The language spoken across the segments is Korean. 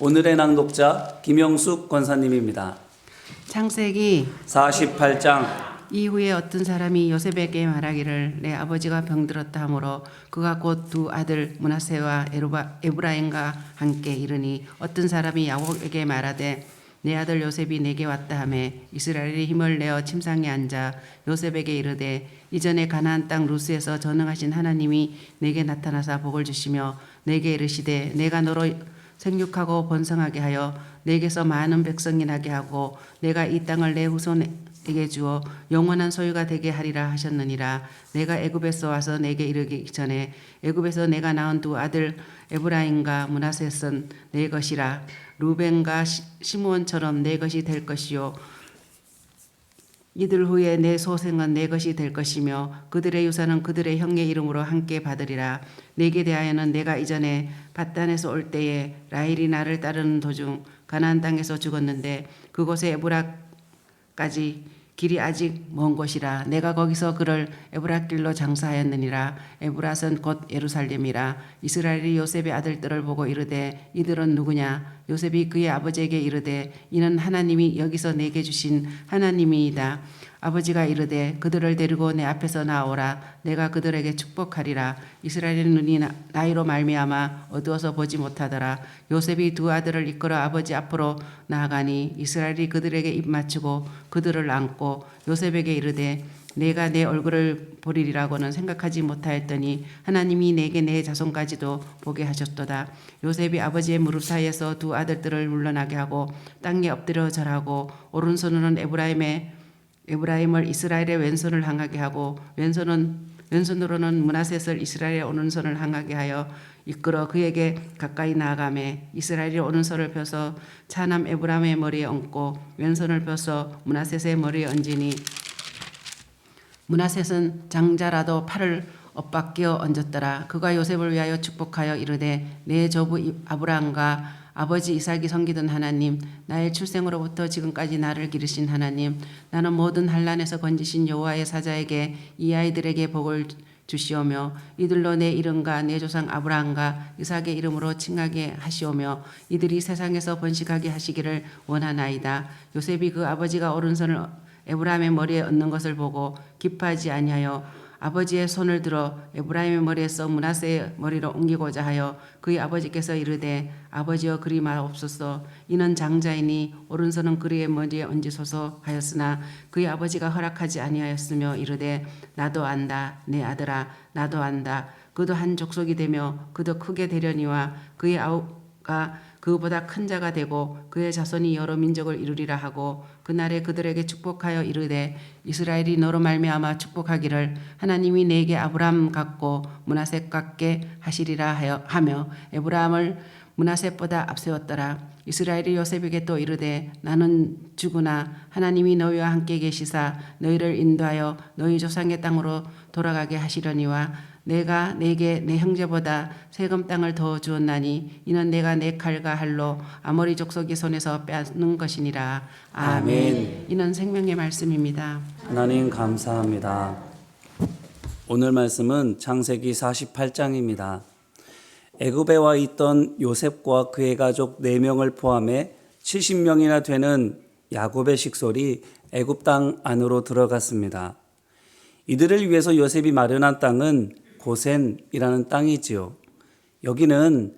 오늘의 낭독자 김영숙 권사님입니다. 창세기 48장. 이후에 어떤 사람이 요셉에게 말하기를 내 아버지가 병들었다 하므로 그가 곧 두 아들 므낫세와 에브라임과 함께 이르니 어떤 사람이 야곱에게 말하되 내 아들 요셉이 내게 왔다 하며 이스라엘이 힘을 내어 침상에 앉아 요셉에게 이르되 이전에 가나안 땅 루스에서 전능하신 하나님이 내게 나타나사 복을 주시며 내게 이르시되 내가 너로 생육하고 번성하게 하여 내게서 많은 백성이 나게 하고 내가 이 땅을 내 후손에게 주어 영원한 소유가 되게 하리라 하셨느니라. 내가 애굽에서 와서 내게 이르기 전에 애굽에서 내가 낳은 두 아들 에브라임과 므낫셋은 내 것이라. 루벤과 시므온처럼 내 것이 될 것이요 이들 후에 내 소생은 내 것이 될 것이며 그들의 유산은 그들의 형의 이름으로 함께 받으리라. 내게 대하여는 내가 이전에 밧단에서 올 때에 라헬이 나를 따르는 도중 가나안 땅에서 죽었는데 그곳에 에브라까지 길이 아직 먼 곳이라. 내가 거기서 그를 에브라길로 장사하였느니라. 에브랏은 곧 예루살렘이라. 이스라엘이 요셉의 아들들을 보고 이르되 이들은 누구냐? 요셉이 그의 아버지에게 이르되 이는 하나님이 여기서 내게 주신 하나님이이다. 아버지가 이르되 그들을 데리고 내 앞에서 나오라. 내가 그들에게 축복하리라. 이스라엘의 눈이 나이로 말미암아 어두워서 보지 못하더라. 요셉이 두 아들을 이끌어 아버지 앞으로 나아가니 이스라엘이 그들에게 입 맞추고 그들을 안고 요셉에게 이르되 내가 내 얼굴을 보리리라고는 생각하지 못하였더니 하나님이 내게 내 자손까지도 보게 하셨도다. 요셉이 아버지의 무릎 사이에서 두 아들들을 물러나게 하고 땅에 엎드려 절하고 오른손으로는 에브라임을 이스라엘의 왼손을 향하게 하고 왼손으로는 므낫셋을 이스라엘의 오른손을 향하게 하여 이끌어 그에게 가까이 나아가매 이스라엘이 오른손을 펴서 차남 에브라임의 머리에 얹고 왼손을 펴서 므낫셋의 머리에 얹으니 므낫셋은 장자라도 팔을 엇박겨 얹었더라. 그가 요셉을 위하여 축복하여 이르되 내 조부 아브라함과 아버지 이삭이 섬기던 하나님, 나의 출생으로부터 지금까지 나를 기르신 하나님, 나는 모든 환난에서 건지신 여호와의 사자에게 이 아이들에게 복을 주시오며 이들로 내 이름과 내 조상 아브라함과 이삭의 이름으로 칭하게 하시오며 이들이 세상에서 번식하게 하시기를 원하나이다. 요셉이 그 아버지가 오른손을 에브라임의 머리에 얹는 것을 보고 기뻐하지 아니하여 아버지의 손을 들어 에브라임의 머리에서 므낫세의 머리로 옮기고자 하여 그의 아버지께서 이르되 아버지여 그리 마옵소서. 이는 장자이니 오른손은 그의 머리에 얹으소서 하였으나 그의 아버지가 허락하지 아니하였으며 이르되 나도 안다 내 아들아 나도 안다. 그도 한 족속이 되며 그도 크게 되려니와 그의 아우가 그보다 큰 자가 되고 그의 자손이 여러 민족을 이루리라 하고 그날에 그들에게 축복하여 이르되 이스라엘이 너로 말미암아 축복하기를 하나님이 내게 아브라함 같고 므낫셋 같게 하시리라 하며 에브라함을 므낫셋보다 앞세웠더라. 이스라엘이 요셉에게 또 이르되 나는 주구나 하나님이 너희와 함께 계시사 너희를 인도하여 너희 조상의 땅으로 돌아가게 하시려니와 내가 내게 내 형제보다 세금 땅을 더 주었나니 이는 내가 내 칼과 할로 아모리 족속의 손에서 빼앗는 것이니라. 아멘. 이는 생명의 말씀입니다. 하나님 감사합니다. 오늘 말씀은 창세기 48장입니다. 애굽에 와 있던 요셉과 그의 가족 4명을 포함해 70명이나 되는 야곱의 식솔이 애굽 땅 안으로 들어갔습니다. 이들을 위해서 요셉이 마련한 땅은 고센이라는 땅이지요. 여기는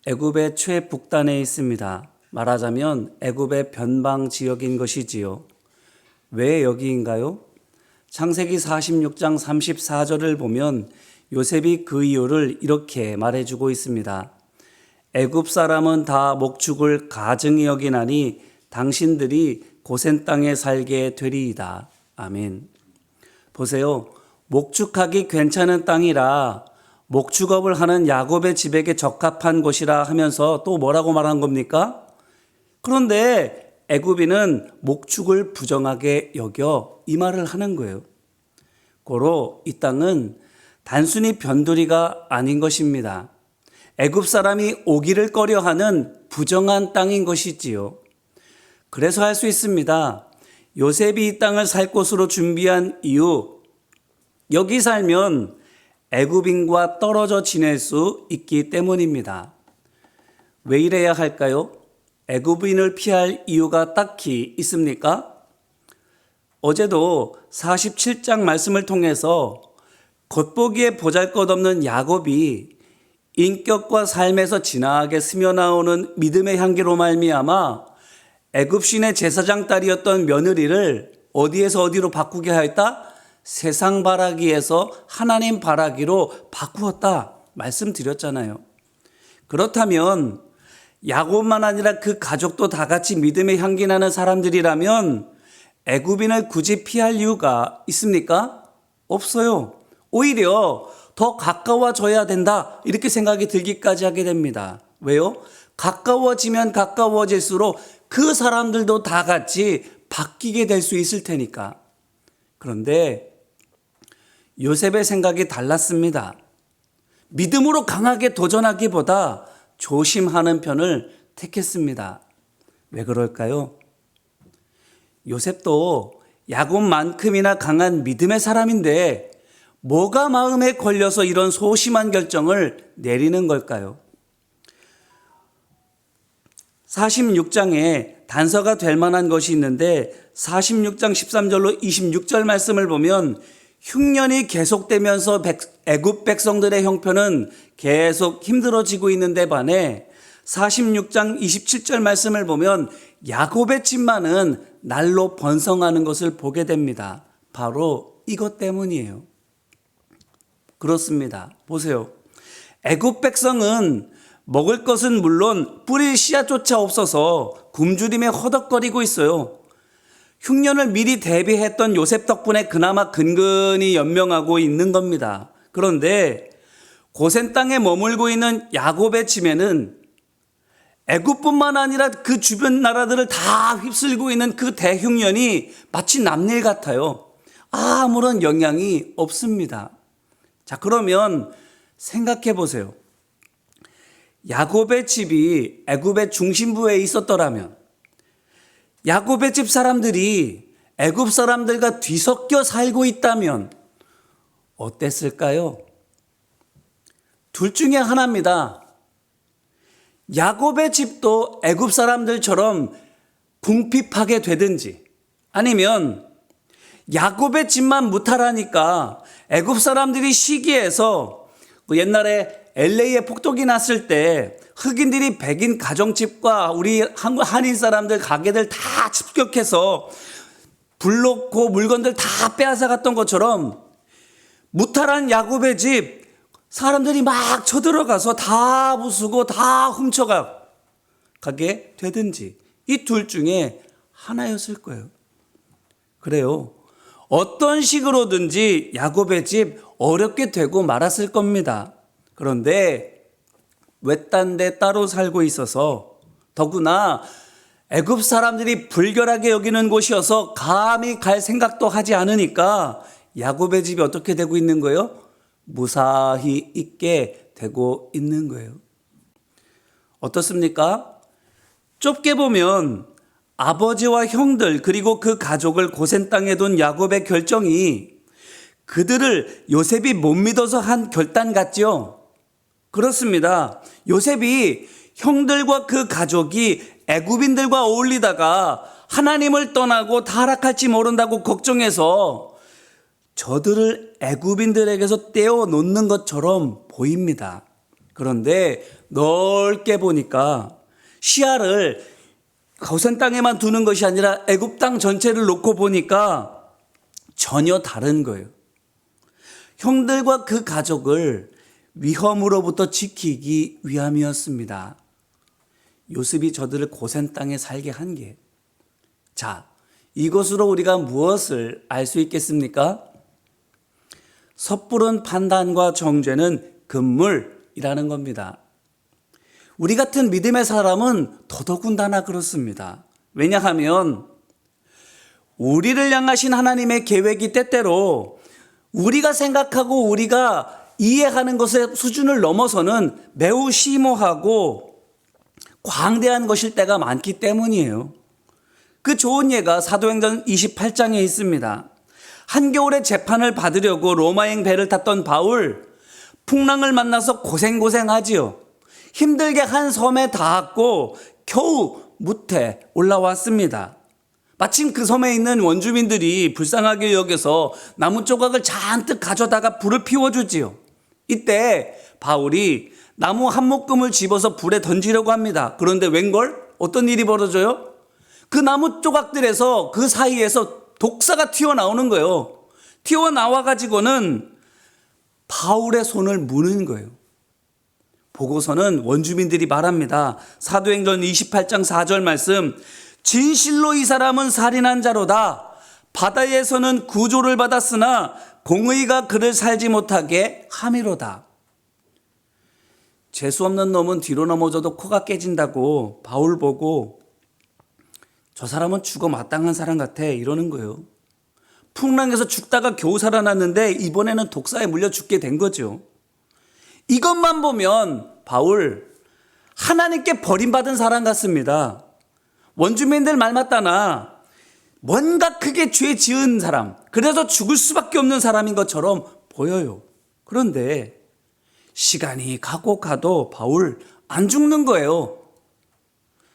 애굽의 최북단에 있습니다. 말하자면 애굽의 변방 지역인 것이지요. 왜 여기인가요? 창세기 46장 34절을 보면 요셉이 그 이유를 이렇게 말해주고 있습니다. 애굽 사람은 다 목축을 가증히 여기나니 당신들이 고센 땅에 살게 되리이다. 아멘. 보세요. 목축하기 괜찮은 땅이라 목축업을 하는 야곱의 집에게 적합한 곳이라 하면서 또 뭐라고 말한 겁니까? 그런데 애굽인은 목축을 부정하게 여겨 이 말을 하는 거예요. 고로 이 땅은 단순히 변두리가 아닌 것입니다. 애굽 사람이 오기를 꺼려하는 부정한 땅인 것이지요. 그래서 할 수 있습니다. 요셉이 이 땅을 살 곳으로 준비한 이유, 여기 살면 애굽인과 떨어져 지낼 수 있기 때문입니다. 왜 이래야 할까요? 애굽인을 피할 이유가 딱히 있습니까? 어제도 47장 말씀을 통해서 겉보기에 보잘것없는 야곱이 인격과 삶에서 진하게 스며나오는 믿음의 향기로 말미암아 애굽 신의 제사장 딸이었던 며느리를 어디에서 어디로 바꾸게 하였다? 세상 바라기에서 하나님 바라기로 바꾸었다 말씀드렸잖아요. 그렇다면 야곱만 아니라 그 가족도 다 같이 믿음의 향기 나는 사람들이라면 애굽인을 굳이 피할 이유가 있습니까? 없어요. 오히려 더 가까워져야 된다 이렇게 생각이 들기까지 하게 됩니다. 왜요? 가까워지면 가까워질수록 그 사람들도 다 같이 바뀌게 될 수 있을 테니까. 그런데 요셉의 생각이 달랐습니다. 믿음으로 강하게 도전하기보다 조심하는 편을 택했습니다. 왜 그럴까요? 요셉도 야곱만큼이나 강한 믿음의 사람인데 뭐가 마음에 걸려서 이런 소심한 결정을 내리는 걸까요? 46장에 단서가 될 만한 것이 있는데 46장 13절로 26절 말씀을 보면 흉년이 계속되면서 애굽 백성들의 형편은 계속 힘들어지고 있는데 반해 46장 27절 말씀을 보면 야곱의 집만은 날로 번성하는 것을 보게 됩니다. 바로 이것 때문이에요. 그렇습니다. 보세요. 애굽 백성은 먹을 것은 물론 뿌릴 씨앗조차 없어서 굶주림에 허덕거리고 있어요. 흉년을 미리 대비했던 요셉 덕분에 그나마 근근히 연명하고 있는 겁니다. 그런데 고센 땅에 머물고 있는 야곱의 집에는 애굽뿐만 아니라 그 주변 나라들을 다 휩쓸고 있는 그 대흉년이 마치 남일 같아요. 아무런 영향이 없습니다. 자, 그러면 생각해 보세요. 야곱의 집이 애굽의 중심부에 있었더라면 야곱의 집 사람들이 애굽 사람들과 뒤섞여 살고 있다면 어땠을까요? 둘 중에 하나입니다. 야곱의 집도 애굽 사람들처럼 궁핍하게 되든지 아니면 야곱의 집만 무탈하니까 애굽 사람들이 시기해서 옛날에 LA에 폭동이 났을 때 흑인들이 백인 가정집과 우리 한인 사람들 가게들 다 집격해서 불놓고 물건들 다 빼앗아갔던 것처럼 무탈한 야곱의 집 사람들이 막 쳐들어가서 다 부수고 다 훔쳐가게 되든지 이 둘 중에 하나였을 거예요. 그래요. 어떤 식으로든지 야곱의 집 어렵게 되고 말았을 겁니다. 그런데 외딴 데 따로 살고 있어서 더구나 애굽 사람들이 불결하게 여기는 곳이어서 감히 갈 생각도 하지 않으니까 야곱의 집이 어떻게 되고 있는 거예요? 무사히 있게 되고 있는 거예요. 어떻습니까? 좁게 보면 아버지와 형들 그리고 그 가족을 고센 땅에 둔 야곱의 결정이 그들을 요셉이 못 믿어서 한 결단 같죠? 그렇습니다. 요셉이 형들과 그 가족이 애굽인들과 어울리다가 하나님을 떠나고 타락할지 모른다고 걱정해서 저들을 애굽인들에게서 떼어놓는 것처럼 보입니다. 그런데 넓게 보니까 시야를 고센 땅에만 두는 것이 아니라 애굽 땅 전체를 놓고 보니까 전혀 다른 거예요. 형들과 그 가족을 위험으로부터 지키기 위함이었습니다. 요셉이 저들을 고센 땅에 살게 한 게. 자, 이것으로 우리가 무엇을 알 수 있겠습니까? 섣부른 판단과 정죄는 금물이라는 겁니다. 우리 같은 믿음의 사람은 더더군다나 그렇습니다. 왜냐하면 우리를 향하신 하나님의 계획이 때때로 우리가 생각하고 우리가 이해하는 것의 수준을 넘어서는 매우 심오하고 광대한 것일 때가 많기 때문이에요. 그 좋은 예가 사도행전 28장에 있습니다. 한겨울에 재판을 받으려고 로마행 배를 탔던 바울, 풍랑을 만나서 고생하지요. 힘들게 한 섬에 닿았고 겨우 무태 올라왔습니다. 마침 그 섬에 있는 원주민들이 불쌍하게 여겨서 나무 조각을 잔뜩 가져다가 불을 피워주지요. 이때 바울이 나무 한 묶음을 집어서 불에 던지려고 합니다. 그런데 웬걸? 어떤 일이 벌어져요? 그 나무 조각들에서 그 사이에서 독사가 튀어나오는 거예요. 튀어나와가지고는 바울의 손을 무는 거예요. 보고서는 원주민들이 말합니다. 사도행전 28장 4절 말씀, 진실로 이 사람은 살인한 자로다. 바다에서는 구조를 받았으나 공의가 그를 살지 못하게 함이로다. 재수없는 놈은 뒤로 넘어져도 코가 깨진다고 바울 보고 저 사람은 죽어 마땅한 사람 같아 이러는 거예요. 풍랑에서 죽다가 겨우 살아났는데 이번에는 독사에 물려 죽게 된 거죠. 이것만 보면 바울 하나님께 버림받은 사람 같습니다. 원주민들 말 맞다나 뭔가 크게 죄 지은 사람, 그래서 죽을 수밖에 없는 사람인 것처럼 보여요. 그런데 시간이 가고 가도 바울 안 죽는 거예요.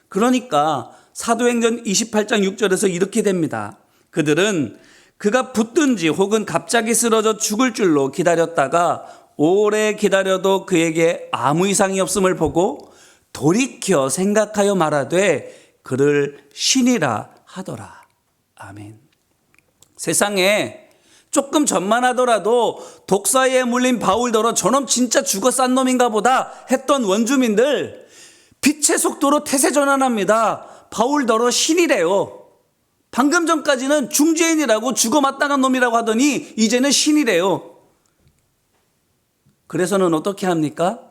그러니까 사도행전 28장 6절에서 이렇게 됩니다. 그들은 그가 붙든지 혹은 갑자기 쓰러져 죽을 줄로 기다렸다가 오래 기다려도 그에게 아무 이상이 없음을 보고 돌이켜 생각하여 말하되 그를 신이라 하더라. 아멘. 세상에 조금 전만 하더라도 독사에 물린 바울더러 저놈 진짜 죽어 싼 놈인가 보다 했던 원주민들 빛의 속도로 태세 전환합니다. 바울더러 신이래요. 방금 전까지는 중죄인이라고 죽어 마땅한 놈이라고 하더니 이제는 신이래요. 그래서는 어떻게 합니까?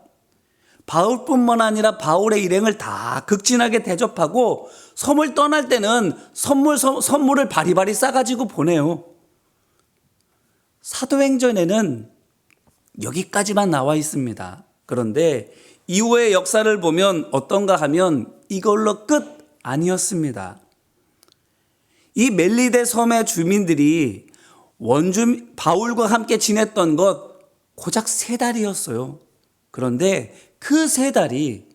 바울뿐만 아니라 바울의 일행을 다 극진하게 대접하고 섬을 떠날 때는 선물을 바리바리 싸가지고 보내요. 사도행전에는 여기까지만 나와 있습니다. 그런데 이후의 역사를 보면 어떤가 하면 이걸로 끝 아니었습니다. 이 멜리데 섬의 주민들이 바울과 함께 지냈던 것 고작 3달이었어요. 그런데 그 3달이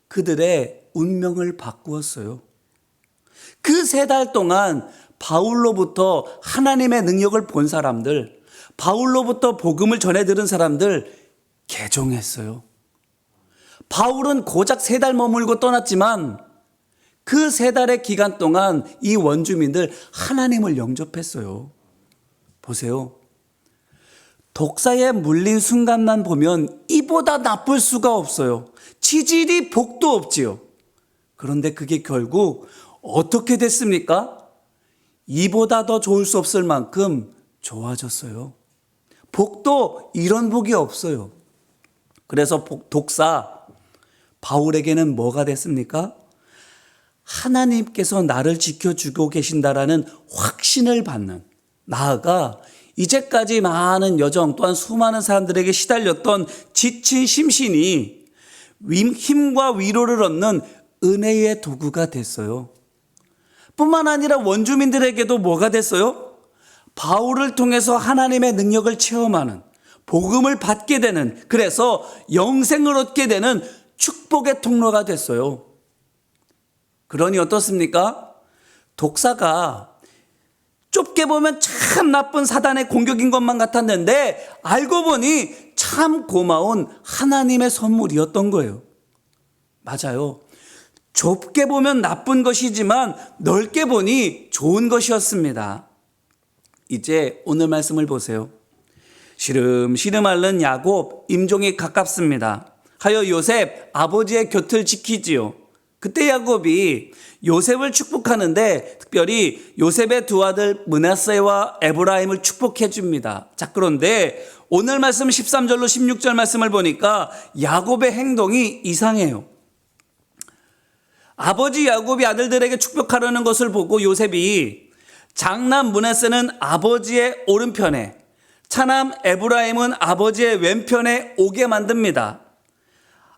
그들의 운명을 바꾸었어요. 그 3달 동안 바울로부터 하나님의 능력을 본 사람들, 바울로부터 복음을 전해 들은 사람들 개종했어요. 바울은 고작 3달 머물고 떠났지만 그 3달의 기간 동안 이 원주민들 하나님을 영접했어요. 보세요. 독사에 물린 순간만 보면 이보다 나쁠 수가 없어요. 치질이 복도 없지요. 그런데 그게 결국 어떻게 됐습니까? 이보다 더 좋을 수 없을 만큼 좋아졌어요. 복도 이런 복이 없어요. 그래서 독사 바울에게는 뭐가 됐습니까? 하나님께서 나를 지켜주고 계신다라는 확신을 받는, 나아가 이제까지 많은 여정 또한 수많은 사람들에게 시달렸던 지친 심신이 힘과 위로를 얻는 은혜의 도구가 됐어요. 뿐만 아니라 원주민들에게도 뭐가 됐어요? 바울을 통해서 하나님의 능력을 체험하는, 복음을 받게 되는, 그래서 영생을 얻게 되는 축복의 통로가 됐어요. 그러니 어떻습니까? 독사가 좁게 보면 참 나쁜 사단의 공격인 것만 같았는데 알고 보니 참 고마운 하나님의 선물이었던 거예요. 맞아요. 좁게 보면 나쁜 것이지만 넓게 보니 좋은 것이었습니다. 이제 오늘 말씀을 보세요. 시름시름 앓는 야곱 임종이 가깝습니다. 하여 요셉 아버지의 곁을 지키지요. 그때 야곱이 요셉을 축복하는데 특별히 요셉의 두 아들 므낫세와 에브라임을 축복해 줍니다. 자, 그런데 오늘 말씀 13절로 16절 말씀을 보니까 야곱의 행동이 이상해요. 아버지 야곱이 아들들에게 축복하려는 것을 보고 요셉이 장남 므낫세는 아버지의 오른편에, 차남 에브라임은 아버지의 왼편에 오게 만듭니다.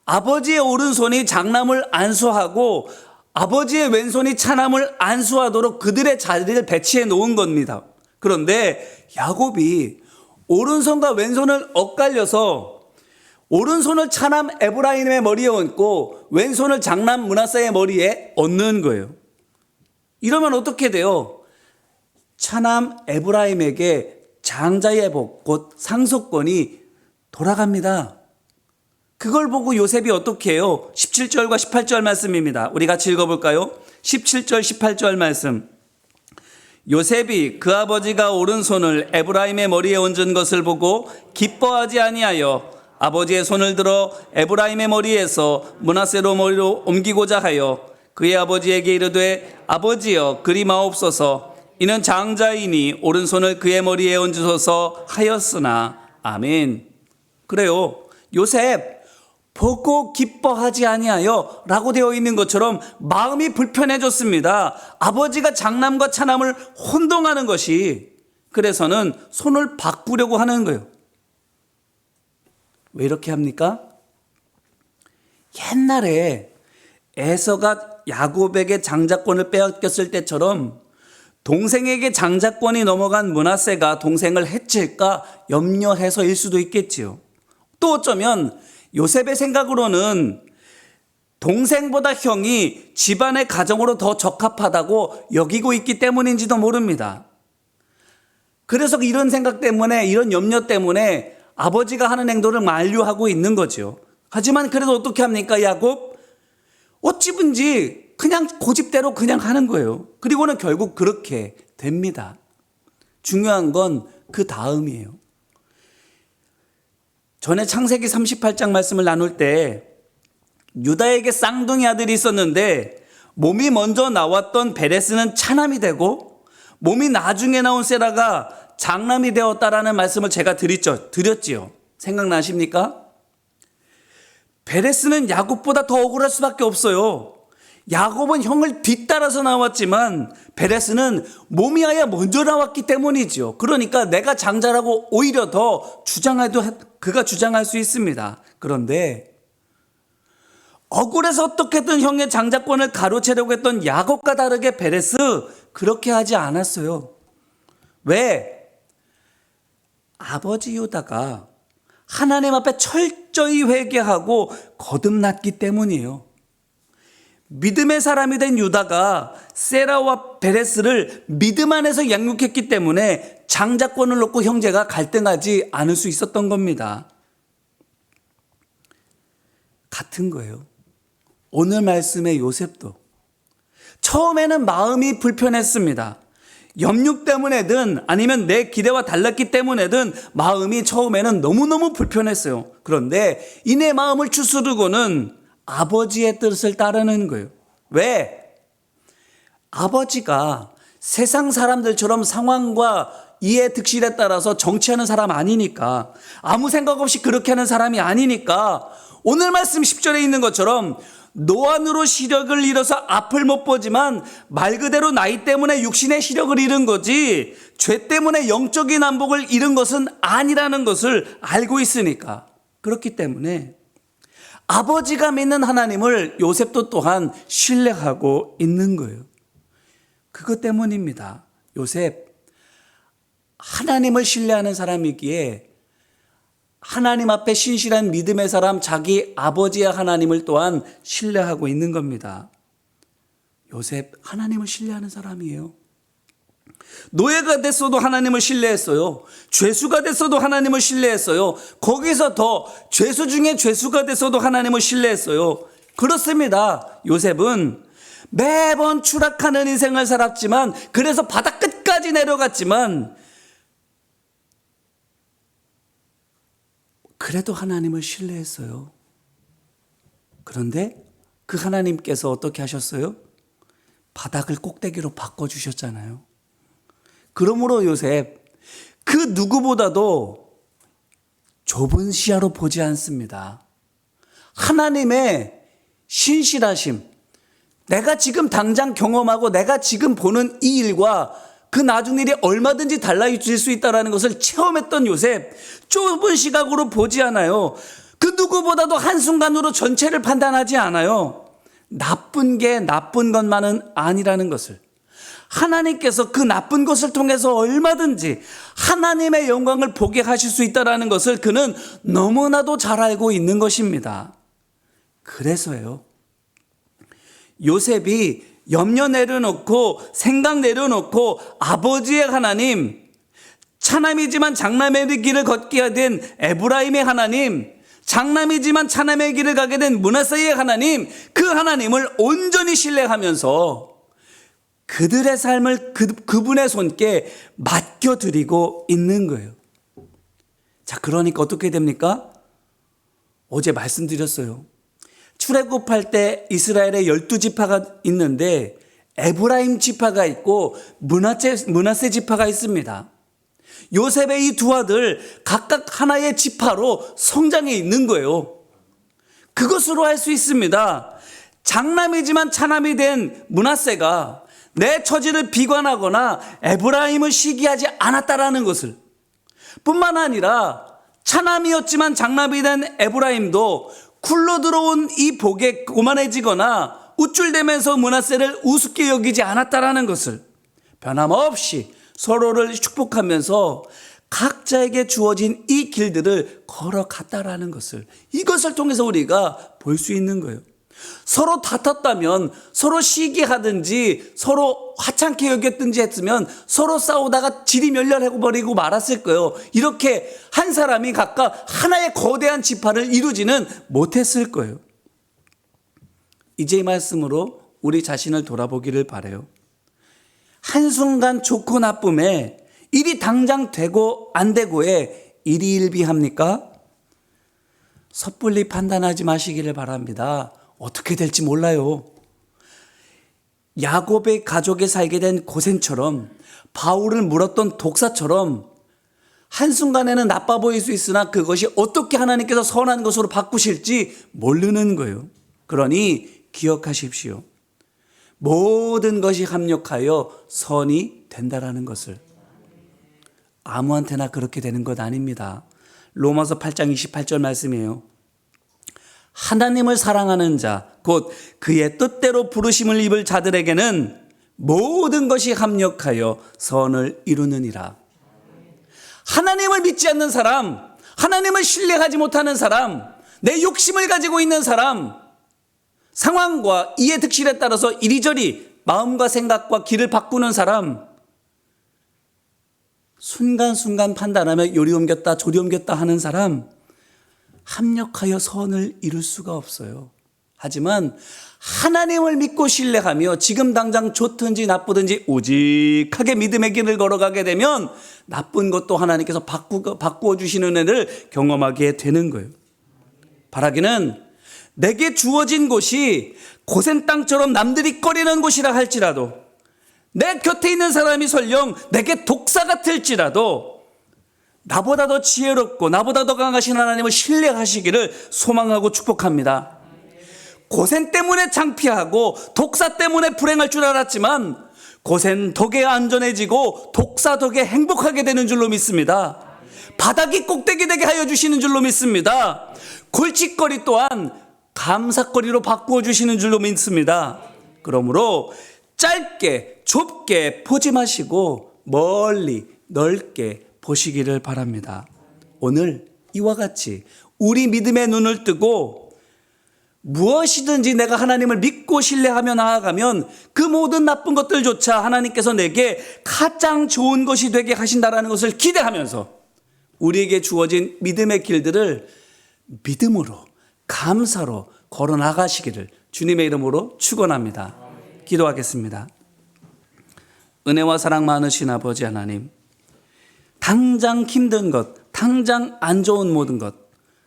아버지의 오른손이 장남을 안수하고 아버지의 왼손이 차남을 안수하도록 그들의 자리를 배치해 놓은 겁니다. 그런데 야곱이 오른손과 왼손을 엇갈려서 오른손을 차남 에브라임의 머리에 얹고 왼손을 장남 므낫세의 머리에 얹는 거예요. 이러면 어떻게 돼요? 차남 에브라임에게 장자의 복, 곧 상속권이 돌아갑니다. 그걸 보고 요셉이 어떻게 해요? 17절과 18절 말씀입니다. 우리 같이 읽어볼까요? 17절 18절 말씀. 요셉이 그 아버지가 오른손을 에브라임의 머리에 얹은 것을 보고 기뻐하지 아니하여 아버지의 손을 들어 에브라임의 머리에서 므낫세로 머리로 옮기고자 하여 그의 아버지에게 이르되 아버지여 그리 마옵소서 이는 장자이니 오른손을 그의 머리에 얹으소서 하였으나 아멘. 그래요. 요셉 보고 기뻐하지 아니하여 라고 되어 있는 것처럼 마음이 불편해졌습니다. 아버지가 장남과 차남을 혼동하는 것이, 그래서는 손을 바꾸려고 하는 거예요. 왜 이렇게 합니까? 옛날에 에서가 야곱에게 장자권을 빼앗겼을 때처럼 동생에게 장자권이 넘어간 므낫세가 동생을 해칠까 염려해서일 수도 있겠지요. 또 어쩌면 요셉의 생각으로는 동생보다 형이 집안의 가정으로 더 적합하다고 여기고 있기 때문인지도 모릅니다. 그래서 이런 생각 때문에, 이런 염려 때문에 아버지가 하는 행동을 만류하고 있는 거죠. 하지만 그래도 어떻게 합니까? 야곱 어찌든지 그냥 고집대로 그냥 하는 거예요. 그리고는 결국 그렇게 됩니다. 중요한 건 그 다음이에요. 전에 창세기 38장 말씀을 나눌 때 유다에게 쌍둥이 아들이 있었는데 몸이 먼저 나왔던 베레스는 차남이 되고 몸이 나중에 나온 세라가 장남이 되었다라는 말씀을 제가 드렸지요. 생각나십니까? 베레스는 야곱보다 더 억울할 수밖에 없어요. 야곱은 형을 뒤따라서 나왔지만 베레스는 몸이 아예 먼저 나왔기 때문이죠. 그러니까 내가 장자라고 오히려 더 그가 주장할 수 있습니다. 그런데 억울해서 어떻게든 형의 장자권을 가로채려고 했던 야곱과 다르게 베레스 그렇게 하지 않았어요. 왜? 아버지 유다가 하나님 앞에 철저히 회개하고 거듭났기 때문이에요. 믿음의 사람이 된 유다가 세라와 베레스를 믿음 안에서 양육했기 때문에 장자권을 놓고 형제가 갈등하지 않을 수 있었던 겁니다. 같은 거예요. 오늘 말씀의 요셉도 처음에는 마음이 불편했습니다. 염육 때문에든 아니면 내 기대와 달랐기 때문에든 마음이 처음에는 너무너무 불편했어요. 그런데 이내 마음을 추스르고는 아버지의 뜻을 따르는 거예요. 왜? 아버지가 세상 사람들처럼 상황과 이해 득실에 따라서 정치하는 사람 아니니까, 아무 생각 없이 그렇게 하는 사람이 아니니까 오늘 말씀 10절에 있는 것처럼 노안으로 시력을 잃어서 앞을 못 보지만 말 그대로 나이 때문에 육신의 시력을 잃은 거지 죄 때문에 영적인 안복을 잃은 것은 아니라는 것을 알고 있으니까. 그렇기 때문에 아버지가 믿는 하나님을 요셉도 또한 신뢰하고 있는 거예요. 그것 때문입니다. 요셉 하나님을 신뢰하는 사람이기에 하나님 앞에 신실한 믿음의 사람, 자기 아버지의 하나님을 또한 신뢰하고 있는 겁니다. 요셉 하나님을 신뢰하는 사람이에요. 노예가 됐어도 하나님을 신뢰했어요. 죄수가 됐어도 하나님을 신뢰했어요. 거기서 더 죄수 중에 죄수가 됐어도 하나님을 신뢰했어요. 그렇습니다. 요셉은 매번 추락하는 인생을 살았지만, 그래서 바닥 끝까지 내려갔지만 그래도 하나님을 신뢰했어요. 그런데 그 하나님께서 어떻게 하셨어요? 바닥을 꼭대기로 바꿔주셨잖아요. 그러므로 요셉 그 누구보다도 좁은 시야로 보지 않습니다. 하나님의 신실하심, 내가 지금 당장 경험하고 내가 지금 보는 이 일과 그 나중 일이 얼마든지 달라질 수 있다는 것을 체험했던 요셉, 좁은 시각으로 보지 않아요. 그 누구보다도 한순간으로 전체를 판단하지 않아요. 나쁜 게 나쁜 것만은 아니라는 것을, 하나님께서 그 나쁜 것을 통해서 얼마든지 하나님의 영광을 보게 하실 수 있다는 것을 그는 너무나도 잘 알고 있는 것입니다. 그래서요, 요셉이 염려 내려놓고 생각 내려놓고 아버지의 하나님, 차남이지만 장남의 길을 걷게 된 에브라임의 하나님, 장남이지만 차남의 길을 가게 된 므낫세의 하나님, 그 하나님을 온전히 신뢰하면서 그들의 삶을 그분의 손께 맡겨드리고 있는 거예요. 자, 그러니까 어떻게 됩니까? 어제 말씀드렸어요. 출애굽할 때 이스라엘의 12지파가 있는데 에브라임 지파가 있고 므낫세 지파가 있습니다. 요셉의 이 두 아들 각각 하나의 지파로 성장해 있는 거예요. 그것으로 할 수 있습니다. 장남이지만 차남이 된 므낫세가 내 처지를 비관하거나 에브라임을 시기하지 않았다라는 것을, 뿐만 아니라 차남이었지만 장남이 된 에브라임도 굴러 들어온 이 복에 고만해지거나 우쭐대면서 므낫세를 우습게 여기지 않았다라는 것을, 변함없이 서로를 축복하면서 각자에게 주어진 이 길들을 걸어갔다라는 것을, 이것을 통해서 우리가 볼 수 있는 거예요. 서로 다퉜다면, 서로 시기하든지 서로 하찮게 여겼든지 했으면 서로 싸우다가 질이 멸렬해버리고 말았을 거예요. 이렇게 한 사람이 각각 하나의 거대한 지파를 이루지는 못했을 거예요. 이제 이 말씀으로 우리 자신을 돌아보기를 바라요. 한순간 좋고 나쁨에 일이 당장 되고 안 되고에 일희일비합니까? 섣불리 판단하지 마시기를 바랍니다. 어떻게 될지 몰라요. 야곱의 가족에 살게 된 고생처럼, 바울을 물었던 독사처럼 한순간에는 나빠 보일 수 있으나 그것이 어떻게 하나님께서 선한 것으로 바꾸실지 모르는 거예요. 그러니 기억하십시오. 모든 것이 합력하여 선이 된다라는 것을. 아무한테나 그렇게 되는 것 아닙니다. 로마서 8장 28절 말씀이에요. 하나님을 사랑하는 자, 곧 그의 뜻대로 부르심을 입을 자들에게는 모든 것이 합력하여 선을 이루느니라. 하나님을 믿지 않는 사람, 하나님을 신뢰하지 못하는 사람, 내 욕심을 가지고 있는 사람, 상황과 이해 득실에 따라서 이리저리 마음과 생각과 길을 바꾸는 사람, 순간순간 판단하며 요리 옮겼다 조리 옮겼다 하는 사람, 합력하여 선을 이룰 수가 없어요. 하지만 하나님을 믿고 신뢰하며 지금 당장 좋든지 나쁘든지 오직하게 믿음의 길을 걸어가게 되면 나쁜 것도 하나님께서 바꾸어 주시는 은혜를 경험하게 되는 거예요. 바라기는 내게 주어진 곳이 고센 땅처럼 남들이 꺼리는 곳이라 할지라도, 내 곁에 있는 사람이 설령 내게 독사 같을지라도 나보다 더 지혜롭고 나보다 더 강하신 하나님을 신뢰하시기를 소망하고 축복합니다. 고센 때문에 창피하고 독사 때문에 불행할 줄 알았지만 고센 덕에 안전해지고 독사 덕에 행복하게 되는 줄로 믿습니다. 바닥이 꼭대기 되게 하여 주시는 줄로 믿습니다. 골칫거리 또한 감사거리로 바꾸어 주시는 줄로 믿습니다. 그러므로 짧게 좁게 보지 마시고 멀리 넓게 보시기를 바랍니다. 오늘 이와 같이 우리 믿음의 눈을 뜨고 무엇이든지 내가 하나님을 믿고 신뢰하며 나아가면 그 모든 나쁜 것들조차 하나님께서 내게 가장 좋은 것이 되게 하신다라는 것을 기대하면서 우리에게 주어진 믿음의 길들을 믿음으로 감사로 걸어 나가시기를 주님의 이름으로 축원합니다. 기도하겠습니다. 은혜와 사랑 많으신 아버지 하나님, 당장 힘든 것, 당장 안 좋은 모든 것,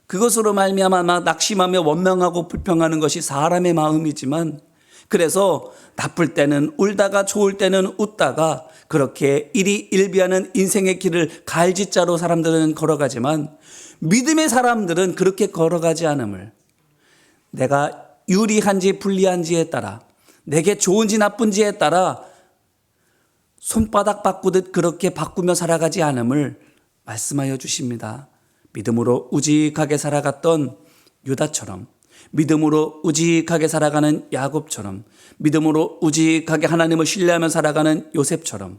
그것으로 말미암아 낙심하며 원망하고 불평하는 것이 사람의 마음이지만, 그래서 나쁠 때는 울다가 좋을 때는 웃다가 그렇게 일희일비하는 인생의 길을 갈짓자로 사람들은 걸어가지만 믿음의 사람들은 그렇게 걸어가지 않음을, 내가 유리한지 불리한지에 따라, 내게 좋은지 나쁜지에 따라 손바닥 바꾸듯 그렇게 바꾸며 살아가지 않음을 말씀하여 주십니다. 믿음으로 우직하게 살아갔던 유다처럼, 믿음으로 우직하게 살아가는 야곱처럼, 믿음으로 우직하게 하나님을 신뢰하며 살아가는 요셉처럼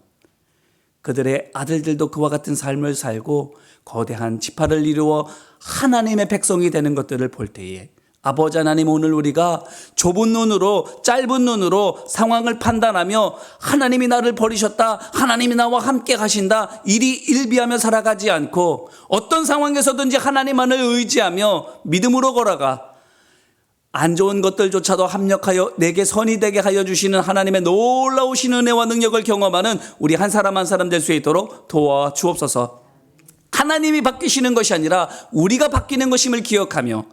그들의 아들들도 그와 같은 삶을 살고 거대한 지파를 이루어 하나님의 백성이 되는 것들을 볼 때에 아버지 하나님, 오늘 우리가 좁은 눈으로, 짧은 눈으로 상황을 판단하며 하나님이 나를 버리셨다, 하나님이 나와 함께 가신다, 이리 일비하며 살아가지 않고 어떤 상황에서든지 하나님만을 의지하며 믿음으로 걸어가 안 좋은 것들조차도 합력하여 내게 선이 되게 하여 주시는 하나님의 놀라우신 은혜와 능력을 경험하는 우리 한 사람 한 사람 될 수 있도록 도와주옵소서. 하나님이 바뀌시는 것이 아니라 우리가 바뀌는 것임을 기억하며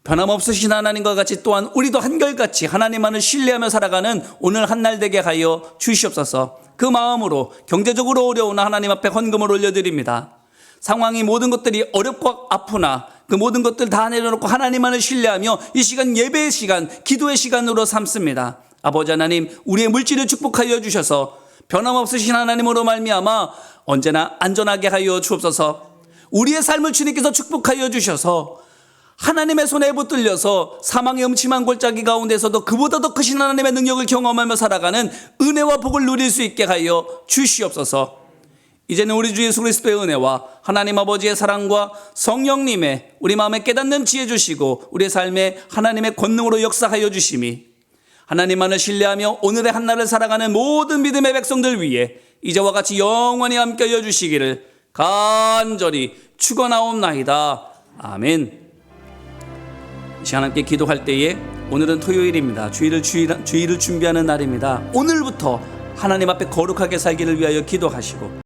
변함없으신 하나님과 같이 또한 우리도 한결같이 하나님만을 신뢰하며 살아가는 오늘 한날 되게 하여 주시옵소서. 그 마음으로 경제적으로 어려운 하나님 앞에 헌금을 올려드립니다. 상황이 모든 것들이 어렵고 아프나 그 모든 것들 다 내려놓고 하나님만을 신뢰하며 이 시간 예배의 시간, 기도의 시간으로 삼습니다. 아버지 하나님, 우리의 물질을 축복하여 주셔서 변함없으신 하나님으로 말미암아 언제나 안전하게 하여 주옵소서. 우리의 삶을 주님께서 축복하여 주셔서 하나님의 손에 붙들려서 사망의 음침한 골짜기 가운데서도 그보다 더 크신 하나님의 능력을 경험하며 살아가는 은혜와 복을 누릴 수 있게 하여 주시옵소서. 이제는 우리 주 예수 그리스도의 은혜와 하나님 아버지의 사랑과 성령님의 우리 마음에 깨닫는 지혜 주시고 우리의 삶에 하나님의 권능으로 역사하여 주심이 하나님만을 신뢰하며 오늘의 한날을 살아가는 모든 믿음의 백성들 위해 이제와 같이 영원히 함께하여 주시기를 간절히 축원하옵나이다. 아멘. 이 시간 함께 기도할 때에 오늘은 토요일입니다. 주일을 준비하는 날입니다. 오늘부터 하나님 앞에 거룩하게 살기를 위하여 기도하시고